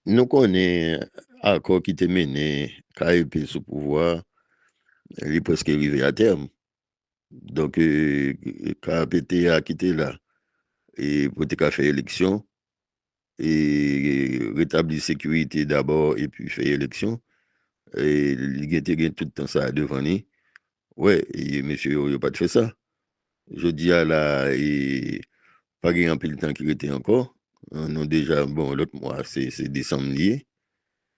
nous connaissons accord qui était mené, KEP sous pouvoir, il est presque arrivé à terme. Donc, KPT a quitté là, et pour faire élection, et rétablir sécurité d'abord, et puis faire élection. Et il a tout le temps ça devant lui. Ouais, et monsieur, il n'a pas fait ça. Je dis à la, et pas grand peu de temps qu'il était encore. On a déjà, bon, l'autre mois, c'est décembre lié,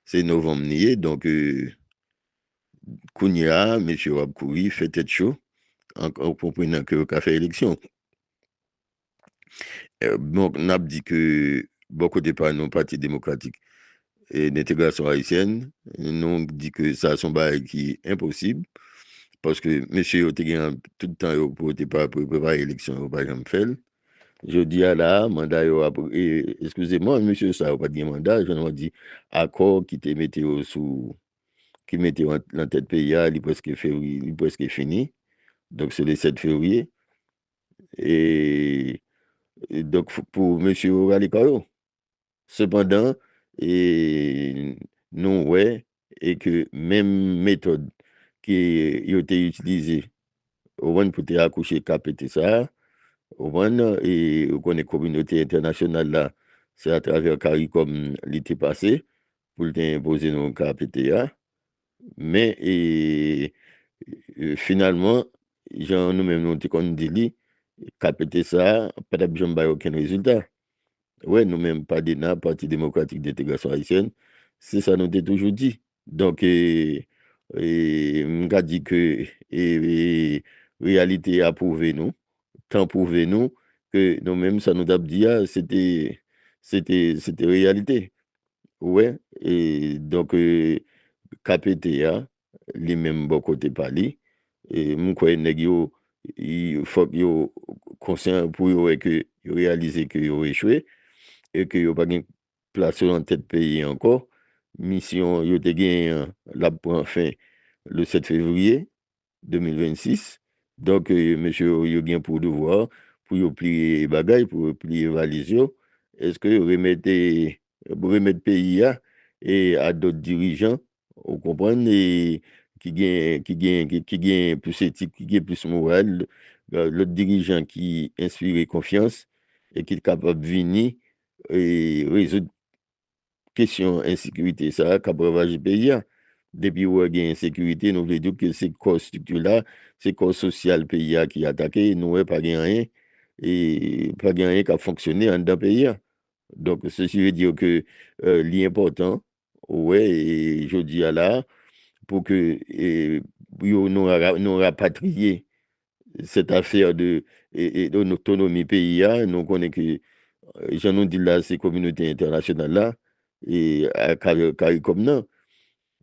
c'est novembre lié, donc, Kounia, monsieur Wabkouri, fait tête chaud, en comprenant que a fait élection. Donc, on a dit que beaucoup de nos partis démocratiques et l'intégration haïtienne, nous on dit que ça son bail qui est impossible, parce que monsieur a tout le temps pour préparer l'élection, il n'a pas jamais fait. Je dis à la mandat, excusez-moi, monsieur, ça n'a pas de mandat, je nous dis accord qui te mettait sous, qui mettait en tête pays, il est presque février, il est presque fini. Donc, c'est le 7 février. Et donc, pour M. Ralikaro. Cependant, et nous, ouais, et que même méthode qui a été utilisée au moins pour accoucher KPT ça, au moins, et on connaît la communauté internationale là, c'est à travers CARICOM l'été passé, pour imposer nos KPTA. Mais finalement, genre, nous-mêmes, nous avons dit, KPT ça, pas de aucun résultat. Ouais, nous-mêmes, pas d'ENA, Parti démocratique d'intégration haïtienne, c'est ça nous avons toujours dit. Donc, on a dit que réalité a prouvé nous, tant prouvé nous, que nous-mêmes, ça nous a dit, c'était réalité. Ouais, et donc, KPTA, les mêmes bon côté parler, et mon crois nèg yo, il faut que yo conscient pour yo que yo réaliser que yo échoué et que yo pas gen place en tête pays encore. Mission yo te gen la prend fin le 7 février 2026. Donc monsieur yo gen pour devoir pour yo plier bagay pour plier valise yo. Est-ce que yo remettre pays à d'autres dirigeants, vous comprenez, qui gagne plus éthique, qui gagne plus moral, l'autre dirigeant qui inspire confiance et qui est capable de venir et résoudre question insécurité ça qui ravage le pays. Depuis où il y a insécurité, nous voulons dire que c'est corps structure là, c'est corps social pays qui est attaqué, nous n'avons pas rien et pas rien qui a fonctionné en dans le pays. Donc, ceci veut dire que l'important, ouais, et je dis à là, pour que nous rapatrier cette affaire de l'autonomie pays, nous connaissons que, j'en ai dit là, ces communautés internationales là, et à CARICOM, non.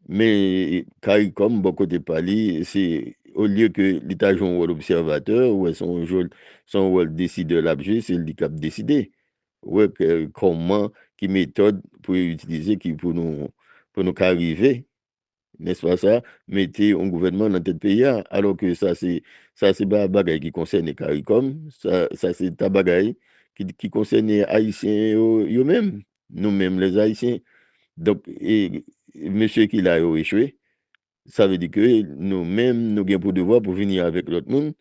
Mais CARICOM, beaucoup de parler, c'est au lieu que l'État joue un rôle observateur, ou son rôle décideur l'a joué, c'est lui qui a décidé. Ouais, comment, quelle méthode pour utiliser qui pour nous arriver, n'est-ce pas ça, mettez un gouvernement dans tête pays, alors que ça c'est pas bagaille qui concerne les CARICOM, ça c'est ta bagaille qui concerne les Haïtiens eux-mêmes, nous-mêmes les Haïtiens. Donc, monsieur qui l'a échoué, ça veut dire que nous-mêmes, nous avons pour devoir pour venir avec l'autre monde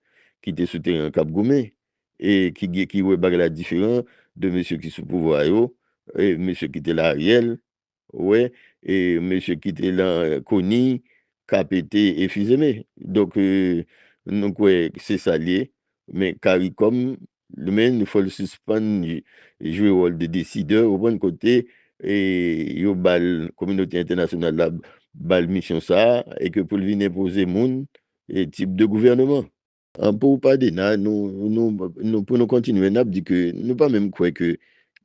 qui était sous terrain Cap Goumé et qui ouais la différence de monsieur qui sous pouvoir yo, et monsieur qui était là Ariel, ouais, et monsieur qui était là Kony, KPT et Fizeme. Donc, ouais, c'est ça lié. Mais CARICOM, lui-même, il faut le suspendre, jouer le rôle de décideur au bon côté, et yo bal communauté internationale là bal mission ça et que pour venir poser monde et type de gouvernement pour pas de nous pour nous continuer n'a dit que nous pas même quoi que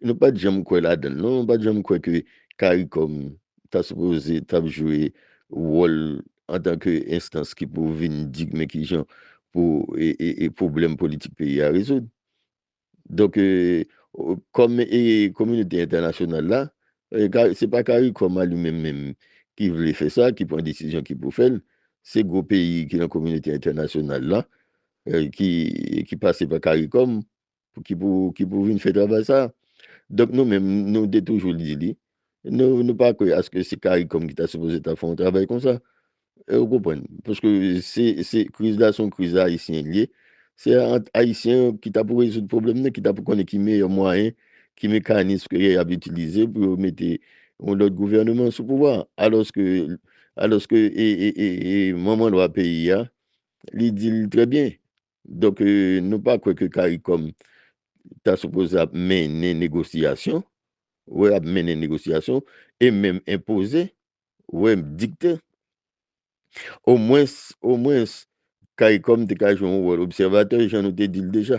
nous pas jamais quoi là-dedans non pas jamais quoi que CARICOM t'as supposé t'as joué rôle en tant que instance qui pour venir dire mais qui gens pour et problème politique pays à résoudre. Donc, comme communauté internationale là, c'est pas CARICOM à lui-même même qui voulait faire ça, qui prend une décision qui pour faire. C'est gros pays qui est dans la communauté internationale là, qui passe par CARICOM, qui pour venir faire travail ça. Donc nous-mêmes, nous avons toujours dit, nous pas croire à ce que c'est CARICOM qui t'a supposé t'a fait un travail comme ça. Vous comprenez? Parce que c'est crise là, son crise haïtien lié. C'est un haïtien qui t'a pour résoudre le problème, là, qui t'a pour connaître qui meilleur moyen, qui mécanisme qu'il a utilisé pour mettre l'autre gouvernement sous pouvoir. Alors que maman loi pays, hein, il dit très bien. Donc, nous pas croire que CARICOM t'a supposé à mener négociation, ouais, à mener négociation, et même imposer, ouais, dicter. Au moins, CARICOM te ka joué un rôle observateur, j'en ai dit déjà.